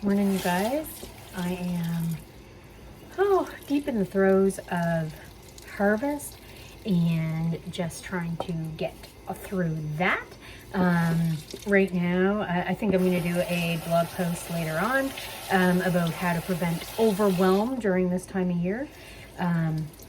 Morning, you guys. I am deep in the throes of harvest and just trying to get through that. Right now, I think I'm going to do a blog post later on about how to prevent overwhelm during this time of year.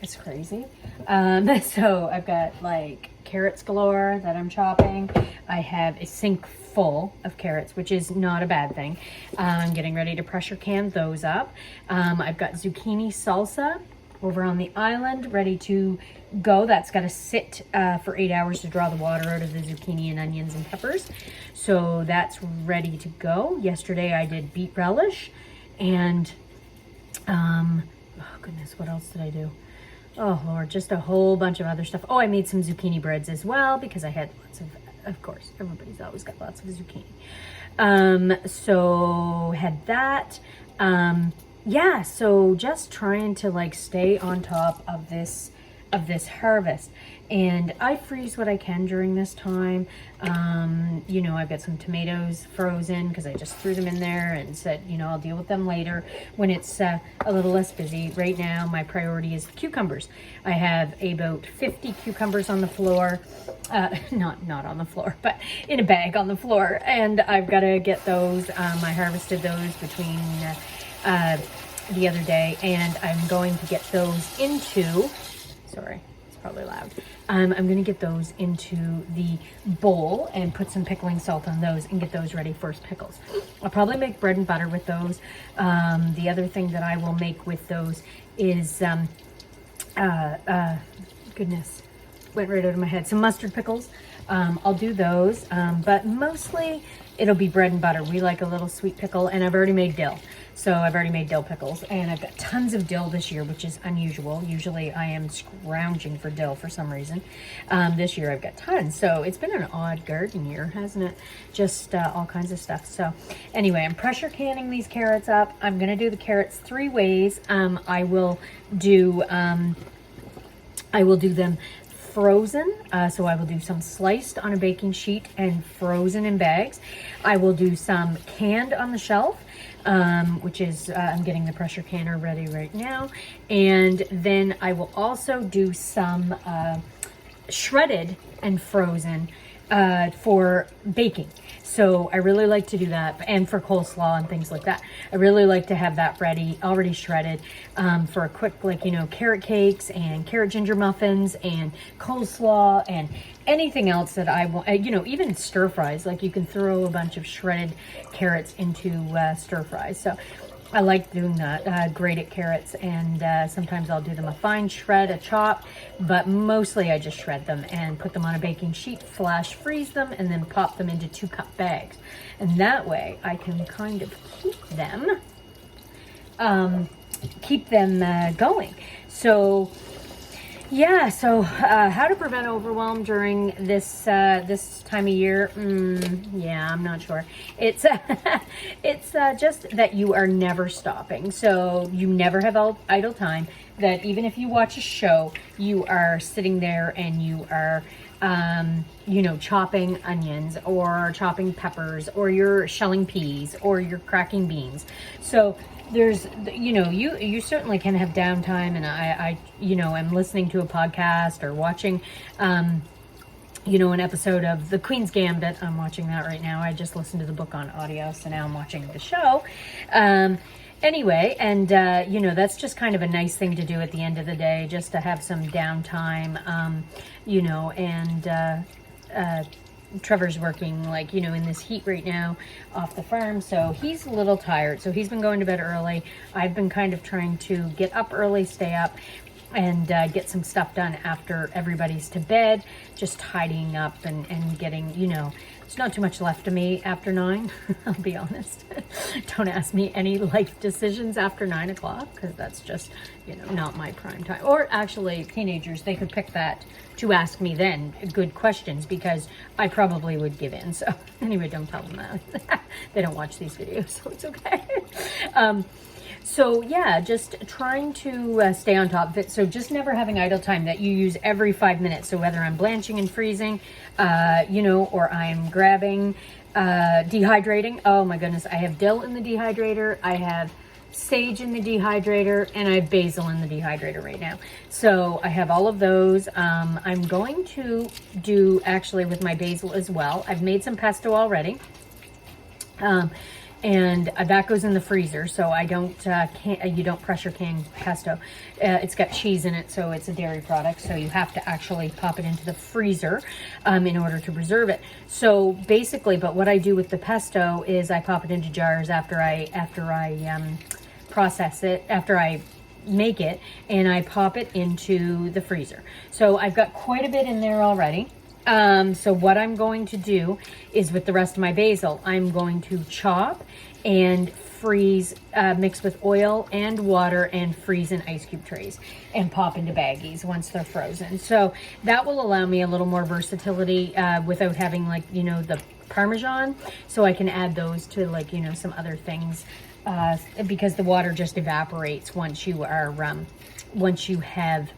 It's crazy. So I've got like carrots galore that I'm chopping. I have a sink full of carrots, which is not a bad thing. I'm getting ready to pressure can those up. I've got zucchini salsa over on the island ready to go. That's got to sit for 8 hours to draw the water out of the zucchini and onions and peppers. So that's ready to go. Yesterday I did beet relish and oh goodness, what else did I do? Oh Lord, just a whole bunch of other stuff. Oh, I made some zucchini breads as well because I had lots of course, everybody's always got lots of zucchini. So had that. Yeah, so just trying to like stay on top of this harvest. And I freeze what I can during this time. You know, I've got some tomatoes frozen because I just threw them in there and said, you know, I'll deal with them later when it's a little less busy. Right now, my priority is cucumbers. I have about 50 cucumbers on the floor. Not on the floor, but in a bag on the floor. And I've got to get those. I harvested those between the other day, and I'm going to get those into, sorry, it's probably loud. I'm going to get those into the bowl and put some pickling salt on those and get those ready for pickles. I'll probably make bread and butter with those. The other thing that I will make with those is, goodness, went right out of my head, some mustard pickles. I'll do those, but mostly it'll be bread and butter. We like a little sweet pickle, and I've already made dill. So I've already made dill pickles, and I've got tons of dill this year, which is unusual. Usually I am scrounging for dill for some reason. This year I've got tons. So it's been an odd garden year, hasn't it? Just all kinds of stuff. So anyway, I'm pressure canning these carrots up. I'm going to do the carrots 3 ways. I will do them frozen, so I will do some sliced on a baking sheet and frozen in bags. I will do some canned on the shelf, which is, I'm getting the pressure canner ready right now. And then I will also do some shredded and frozen for baking. So I really like to do that, and for coleslaw and things like that. I really like to have that ready, already shredded, for a quick, like, you know, carrot cakes and carrot ginger muffins and coleslaw and anything else that I want, you know, even stir fries. Like, you can throw a bunch of shredded carrots into stir fries. So I like doing that, grated carrots, and sometimes I'll do them a fine shred, a chop, but mostly I just shred them and put them on a baking sheet, flash freeze them, and then pop them into 2-cup bags. And that way I can kind of keep them going. So yeah, so how to prevent overwhelm during this this time of year? Yeah, I'm not sure. It's it's just that you are never stopping. So you never have idle time. That even if you watch a show, you are sitting there and you are, you know, chopping onions or chopping peppers, or you're shelling peas, or you're cracking beans. So there's, you know, you certainly can have downtime, and I you know, am listening to a podcast or watching, you know, an episode of The Queen's Gambit. I'm watching that right now. I just listened to the book on audio, so now I'm watching the show. Anyway, and you know, that's just kind of a nice thing to do at the end of the day, just to have some downtime, you know, and Trevor's working, like, you know, in this heat right now off the farm, so he's a little tired, so he's been going to bed early. I've been kind of trying to get up early, stay up, and get some stuff done after everybody's to bed, just tidying up and getting, you know, there's not too much left of me after 9. I'll be honest. Don't ask me any life decisions after 9 o'clock, because that's just, you know, not my prime time. Or actually, teenagers, they could pick that to ask me then good questions, because I probably would give in. So anyway, don't tell them that. They don't watch these videos, so it's okay. So yeah, just trying to stay on top of it. So just never having idle time that you use every 5 minutes. So whether I'm blanching and freezing, you know, or I'm grabbing, dehydrating. Oh my goodness, I have dill in the dehydrator. I have sage in the dehydrator, and I have basil in the dehydrator right now. So I have all of those. I'm going to do actually with my basil as well. I've made some pesto already. And that goes in the freezer, so I don't you don't pressure can pesto. It's got cheese in it, so it's a dairy product, so you have to actually pop it into the freezer in order to preserve it. So basically, but what I do with the pesto is I pop it into jars after I process it, after I make it, and I pop it into the freezer. So I've got quite a bit in there already. So what I'm going to do is with the rest of my basil, I'm going to chop and freeze, mix with oil and water and freeze in ice cube trays and pop into baggies once they're frozen. So that will allow me a little more versatility without having, like, you know, the Parmesan. So I can add those to, like, you know, some other things because the water just evaporates once you are, once you have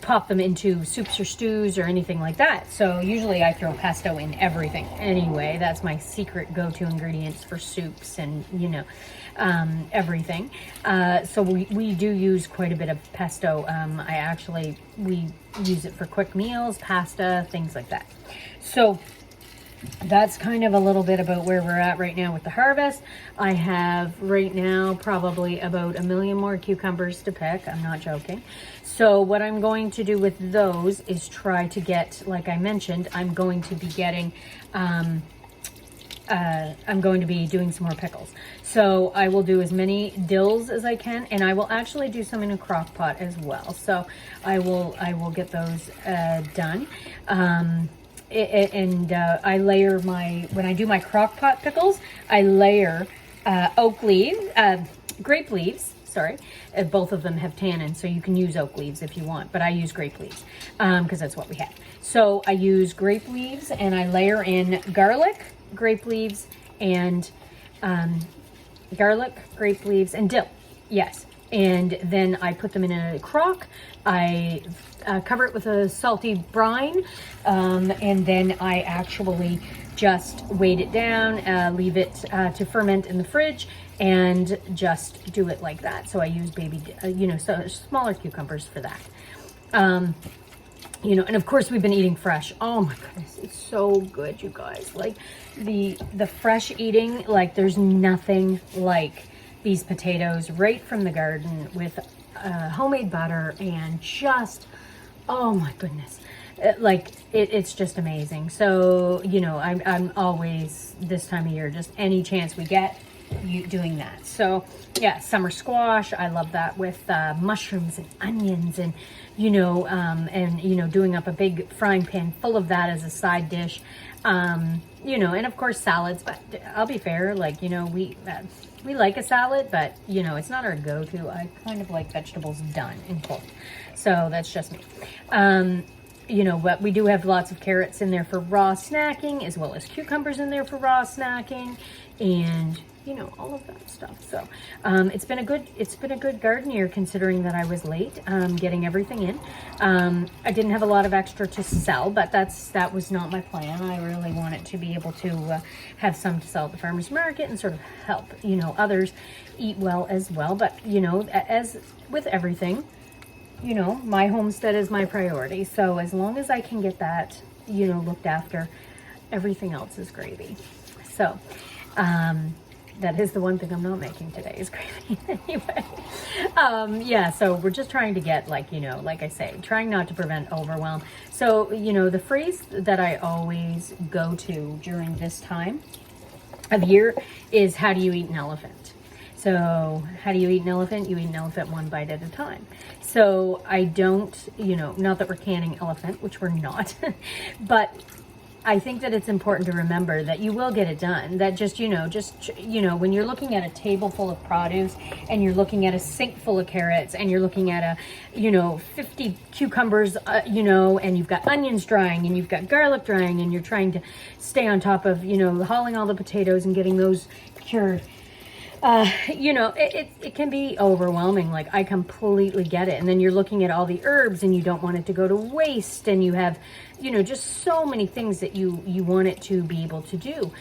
pop them into soups or stews or anything like that. So usually I throw pesto in everything anyway. That's my secret go-to ingredients for soups and, you know, everything. So we do use quite a bit of pesto. We use it for quick meals, pasta, things like that. So that's kind of a little bit about where we're at right now with the harvest. I have right now probably about 1 million more cucumbers to pick. I'm not joking. So what I'm going to do with those is try to get, like I mentioned, I'm going to be getting, I'm going to be doing some more pickles. So I will do as many dills as I can, and I will actually do some in a crock pot as well. So I will get those done. I layer when I do my crock pot pickles, I layer grape leaves, sorry. Both of them have tannin, so you can use oak leaves if you want, but I use grape leaves because that's what we have. So I use grape leaves and I layer in garlic, grape leaves, and dill. Yes. And then I put them in a crock. I cover it with a salty brine, and then I actually just weight it down, leave it to ferment in the fridge, and just do it like that. So I use so smaller cucumbers for that. You know, and of course we've been eating fresh. Oh my goodness, it's so good, you guys. Like the fresh eating, like there's nothing like these potatoes right from the garden with homemade butter and just, oh my goodness. It's just amazing. So, you know, I'm always this time of year, just any chance we get, doing that. So yeah, summer squash, I love that with mushrooms and onions and, you know, doing up a big frying pan full of that as a side dish. You know, and of course salads, but I'll be fair, like, you know, we like a salad, but, you know, it's not our go-to. I kind of like vegetables done and cooked. So that's just me. You know, but we do have lots of carrots in there for raw snacking, as well as cucumbers in there for raw snacking, and, you know, all of that stuff. So it's been a good garden year, considering that I was late getting everything in. I didn't have a lot of extra to sell, but that was not my plan. I really wanted to be able to have some to sell at the farmer's market and sort of help, you know, others eat well as well. But, you know, as with everything, you know, my homestead is my priority. So as long as I can get that, you know, looked after, everything else is gravy. So that is the one thing I'm not making today, is gravy. Anyway, yeah, so we're just trying to get, like, you know, like I say, trying not to prevent overwhelm. So, you know, the phrase that I always go to during this time of year is, how do you eat an elephant? So how do you eat an elephant? You eat an elephant one bite at a time. So I don't, you know, not that we're canning elephant, which we're not, but I think that it's important to remember that you will get it done. That just, you know, when you're looking at a table full of produce and you're looking at a sink full of carrots and you're looking at 50 cucumbers, you know, and you've got onions drying and you've got garlic drying and you're trying to stay on top of, you know, hauling all the potatoes and getting those cured. you know, it can be overwhelming. Like, I completely get it. And then you're looking at all the herbs and you don't want it to go to waste. And you have, you know, just so many things that you want it to be able to do.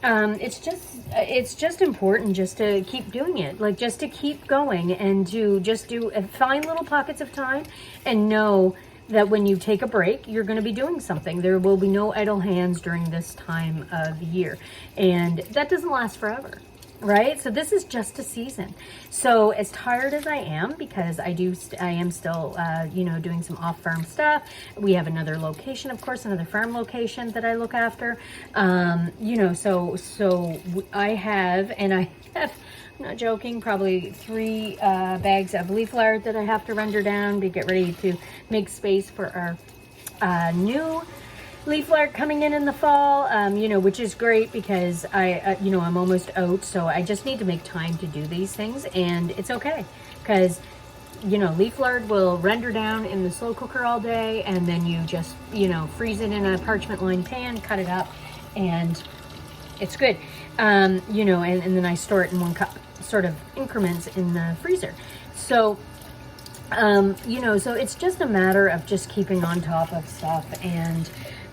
It's just important just to keep doing it, like just to keep going and to just find little pockets of time and know that when you take a break, you're going to be doing something. There will be no idle hands during this time of year. And that doesn't last forever, right? So this is just a season. So as tired as I am, because I am still, you know, doing some off-farm stuff. We have another location, of course, another farm location that I look after. You know, so I have, I'm not joking, probably 3 bags of leaf lard that I have to render down to get ready to make space for our new leaf lard coming in the fall, you know, which is great because you know, I'm almost out, so I just need to make time to do these things, and it's okay because, you know, leaf lard will render down in the slow cooker all day, and then you just, you know, freeze it in a parchment lined pan, cut it up, and it's good. You know, and then I store it in 1 cup sort of increments in the freezer. So, you know, so it's just a matter of just keeping on top of stuff, and,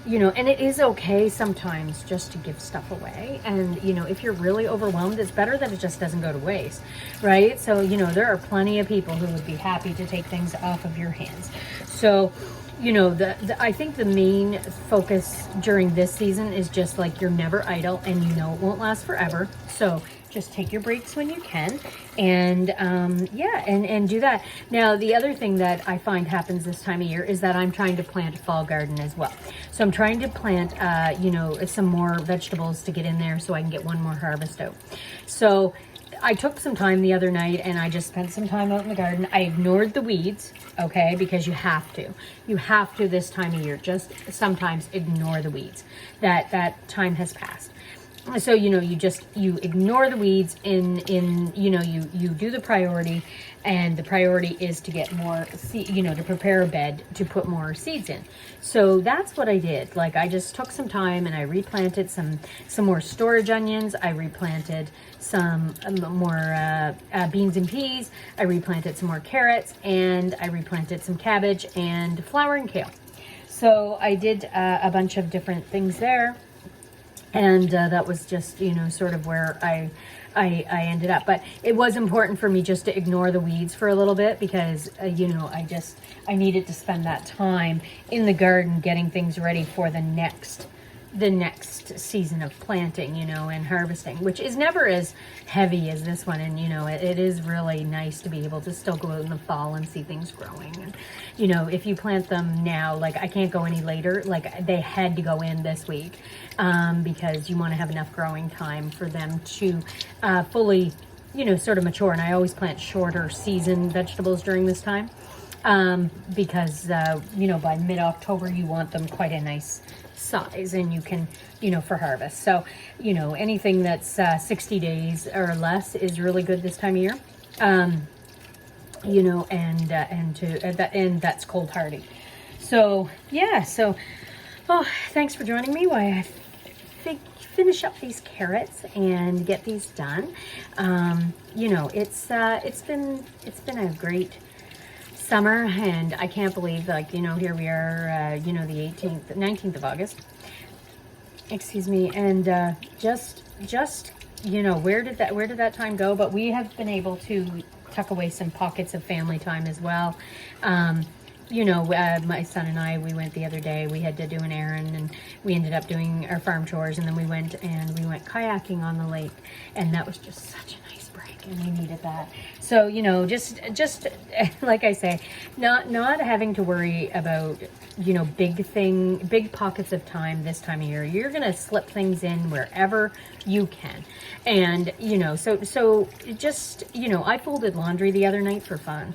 you know, and it is okay sometimes just to give stuff away. And, you know, if you're really overwhelmed, it's better that it just doesn't go to waste, right? So, you know, there are plenty of people who would be happy to take things off of your hands. So, you know, I think the main focus during this season is just like, you're never idle, and you know it won't last forever. So just take your breaks when you can, and yeah, and do that. Now, the other thing that I find happens this time of year is that I'm trying to plant a fall garden as well. So I'm trying to plant, you know, some more vegetables to get in there so I can get one more harvest out. So I took some time the other night and I just spent some time out in the garden. I ignored the weeds, okay, because you have to. You have to this time of year. Just sometimes ignore the weeds. That time has passed. So, you know, you ignore the weeds you know, you do the priority, and the priority is to get more you know, to prepare a bed to put more seeds in. So that's what I did. Like, I just took some time and I replanted some more storage onions. I replanted some more beans and peas. I replanted some more carrots, and I replanted some cabbage and flowering kale. So I did a bunch of different things there. And that was just, you know, sort of where I ended up. But it was important for me just to ignore the weeds for a little bit because, you know, I needed to spend that time in the garden getting things ready for the next season of planting, you know, and harvesting, which is never as heavy as this one. And, you know, it is really nice to be able to still go out in the fall and see things growing. And, you know, if you plant them now, like, I can't go any later, like, they had to go in this week, because you want to have enough growing time for them to fully, you know, sort of mature. And I always plant shorter season vegetables during this time, because, you know, by mid-October, you want them quite a nice size, and you can, you know, for harvest. So, you know, anything that's 60 days or less is really good this time of year. You know, and that's cold hardy. So yeah, so thanks for joining me while I finish up these carrots and get these done. You know, it's been a great summer, and I can't believe, like, you know, here we are, you know, the 19th of August, excuse me, and just, you know, where did that time go? But we have been able to tuck away some pockets of family time as well. You know, my son and I, we went the other day, we had to do an errand, and we ended up doing our farm chores, and then we went kayaking on the lake, and that was just such a nice break, and we needed that. So, you know, just like I say, not having to worry about, you know, big pockets of time this time of year. You're going to slip things in wherever you can. And, you know, so just, you know, I folded laundry the other night for fun.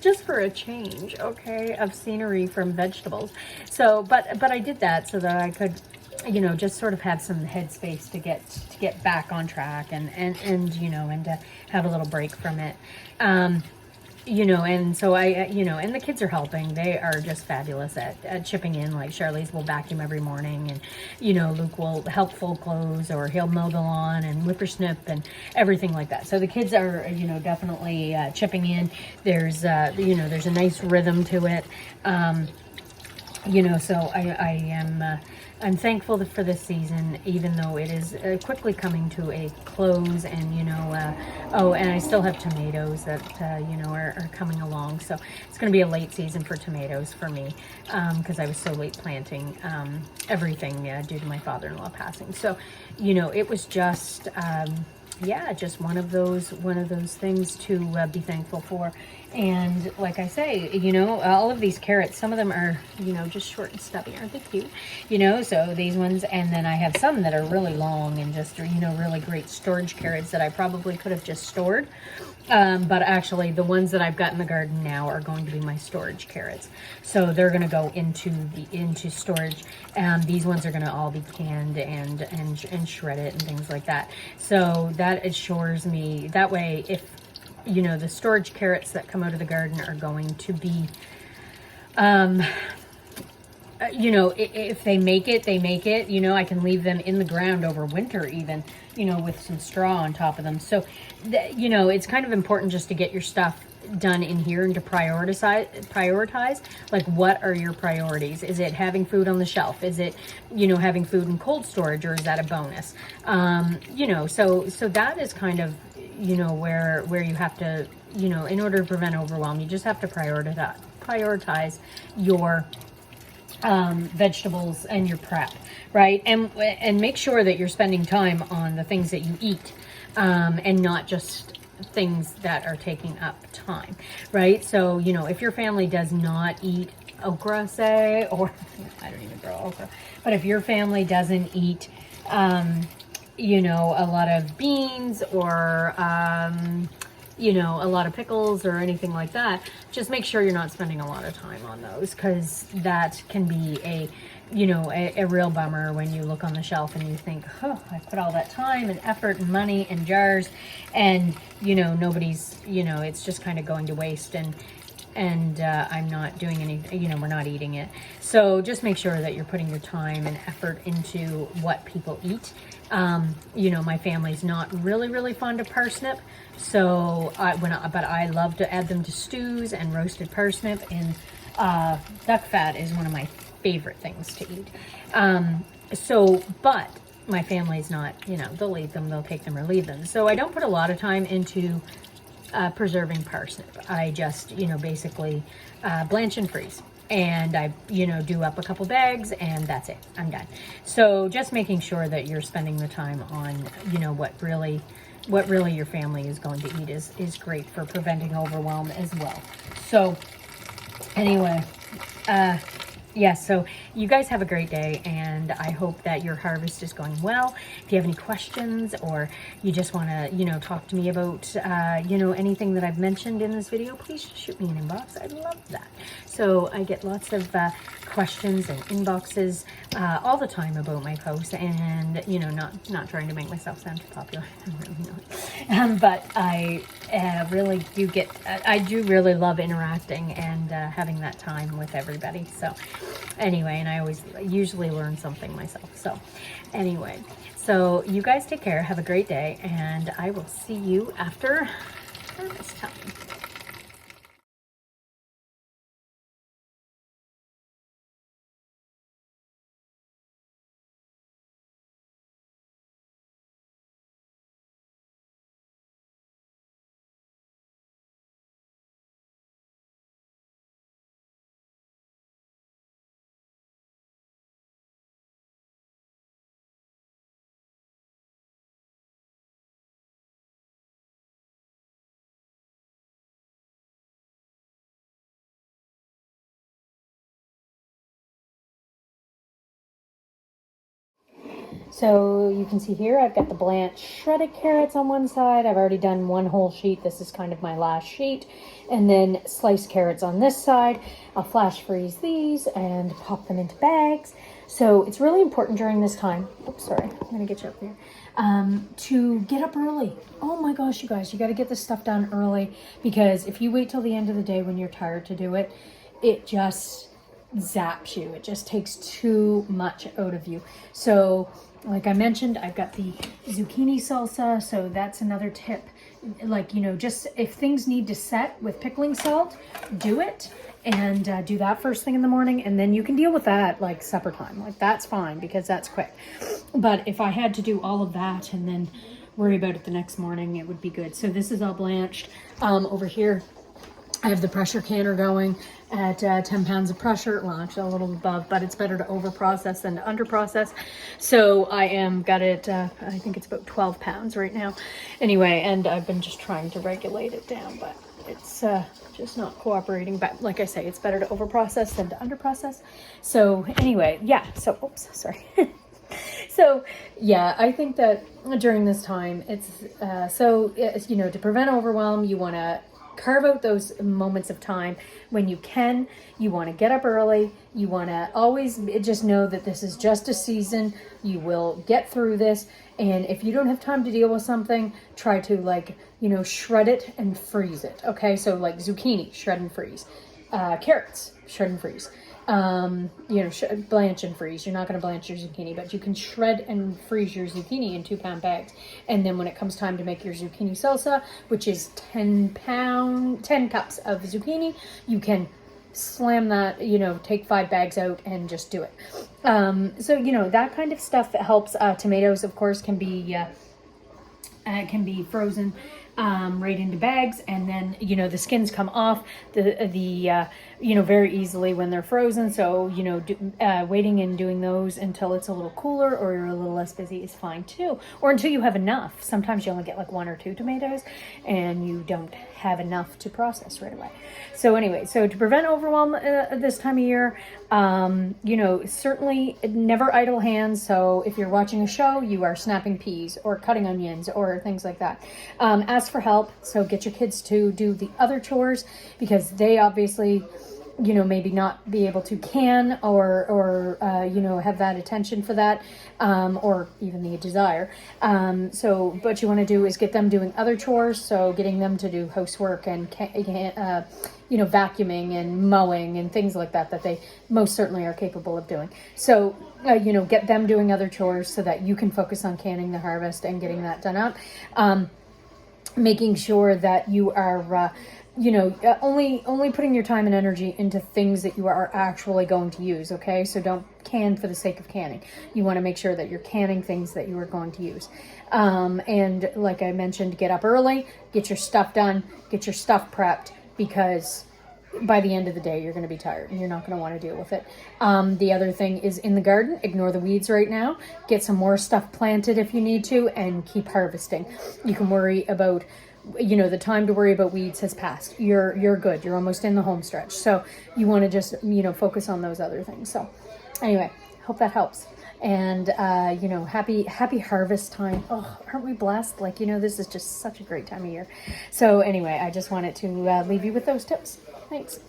Just for a change, okay, of scenery from vegetables. So, but I did that so that I could, you know, just sort of have some headspace to get back on track, and you know, and to have a little break from it. And so and the kids are helping. They are just fabulous at chipping in. Like Charlize will vacuum every morning, and, Luke will help fold clothes, or he'll mow the lawn and whippersnip and everything like that. So the kids are, definitely chipping in. There's a nice rhythm to it. So I am I'm thankful for this season, even though it is quickly coming to a close. And and I still have tomatoes that are coming along. So it's going to be a late season for tomatoes for me, because I was so late planting everything due to my father-in-law passing. So it was just just one of those things to be thankful for. And like I say, all of these carrots, some of them are, just short and stubby. Aren't they cute? So these ones, and then I have some that are really long and just, really great storage carrots that I probably could have just stored. But actually the ones that I've got in the garden now are going to be my storage carrots. So they're going to go into storage. These ones are going to all be canned and shredded and things like that. So that assures me, that way, if the storage carrots that come out of the garden are going to be, if they make it, they make it. I can leave them in the ground over winter even, with some straw on top of them. So, it's kind of important just to get your stuff done in here and to prioritize, like, what are your priorities? Is it having food on the shelf? Is it, having food in cold storage, or is that a bonus? So that is kind of, where you have to, in order to prevent overwhelm, you just have to prioritize your vegetables and your prep, right? And make sure that you're spending time on the things that you eat, and not just things that are taking up time, right? So, if your family does not eat okra, say, or I don't even grow okra, but if your family doesn't eat, a lot of beans, or, a lot of pickles or anything like that, just make sure you're not spending a lot of time on those, because that can be a real bummer when you look on the shelf and you think, oh, I put all that time and effort and money and jars, and, nobody's, it's just kind of going to waste. And I'm not doing any, we're not eating it. So just make sure that you're putting your time and effort into what people eat. My family's not really fond of parsnip, so but I love to add them to stews and roasted parsnip, and duck fat is one of my favorite things to eat. But my family's not, they'll eat them, they'll take them or leave them. So I don't put a lot of time into preserving parsnip. I just, basically blanch and freeze. And I, do up a couple bags, and that's it. I'm done. So just making sure that you're spending the time on, what really your family is going to eat is great for preventing overwhelm as well. So anyway, so you guys have a great day, and I hope that your harvest is going well. If you have any questions, or you just want to, talk to me about, anything that I've mentioned in this video, please shoot me an inbox. I'd love that. So I get lots of questions and inboxes all the time about my posts, and, not trying to make myself sound too popular. I'm really not. But I really do I do really love interacting and having that time with everybody. So anyway, and I usually learn something myself. So anyway, so you guys take care, have a great day, and I will see you after harvest time. So you can see here, I've got the blanched shredded carrots on one side. I've already done one whole sheet. This is kind of my last sheet. And then sliced carrots on this side. I'll flash freeze these and pop them into bags. So it's really important during this time. Oops, sorry, I'm gonna get you up there. To get up early. Oh my gosh, you guys, you gotta get this stuff done early, because if you wait till the end of the day when you're tired to do it, it just zaps you. It just takes too much out of you. So like I mentioned, I've got the zucchini salsa, so that's another tip. Like, you know, just if things need to set with pickling salt, do it, and do that first thing in the morning, and then you can deal with that like supper time. Like, that's fine, because that's quick. But if I had to do all of that and then worry about it the next morning, it would be good. So this is all blanched. Over here, I have the pressure canner going at 10 pounds of pressure. Well, actually a little above, but it's better to over process than to under process. So I am got it, I think it's about 12 pounds right now. Anyway, and I've been just trying to regulate it down, but it's just not cooperating. But like I say, it's better to over process than to under process. So anyway, yeah, so, oops, sorry. So yeah, I think that during this time, it's, you know, to prevent overwhelm, you want to carve out those moments of time when you can. You want to get up early. You want to always just know that this is just a season. You will get through this. And if you don't have time to deal with something, try to, like, you know, shred it and freeze it. Okay, so like zucchini, shred and freeze. Carrots, shred and freeze. You know, blanch and freeze. You're not going to blanch your zucchini, but you can shred and freeze your zucchini in 2-pound bags. And then when it comes time to make your zucchini salsa, which is 10 cups of zucchini, you can slam that, you know, take 5 bags out and just do it. So, you know, that kind of stuff helps. Tomatoes, of course, can be frozen right into bags, and then, you know, the skins come off you know, very easily when they're frozen. So, you know, waiting and doing those until it's a little cooler or you're a little less busy is fine too, or until you have enough. Sometimes you only get like 1 or 2 tomatoes and you don't have enough to process right away. So anyway, so to prevent overwhelm this time of year, you know, certainly never idle hands. So if you're watching a show, you are snapping peas or cutting onions or things like that. Ask for help. So get your kids to do the other chores, because they obviously, you know, maybe not be able to can or you know, have that attention for that, or even the desire. So what you want to do is get them doing other chores. So getting them to do housework and, you know, vacuuming and mowing and things like that, that they most certainly are capable of doing. So, you know, get them doing other chores so that you can focus on canning the harvest and getting that done up. Making sure that you are, you know, only putting your time and energy into things that you are actually going to use. Okay, so don't can for the sake of canning. You want to make sure that you're canning things that you are going to use. And like I mentioned, get up early, get your stuff done, get your stuff prepped, because by the end of the day, you're going to be tired and you're not going to want to deal with it. The other thing is in the garden, ignore the weeds right now. Get some more stuff planted if you need to, and keep harvesting. You can worry about, you know, the time to worry about weeds has passed. You're good. You're almost in the home stretch. So you want to just, you know, focus on those other things. So anyway, hope that helps. And, you know, happy harvest time. Oh, aren't we blessed? Like, you know, this is just such a great time of year. So anyway, I just wanted to leave you with those tips. Thanks.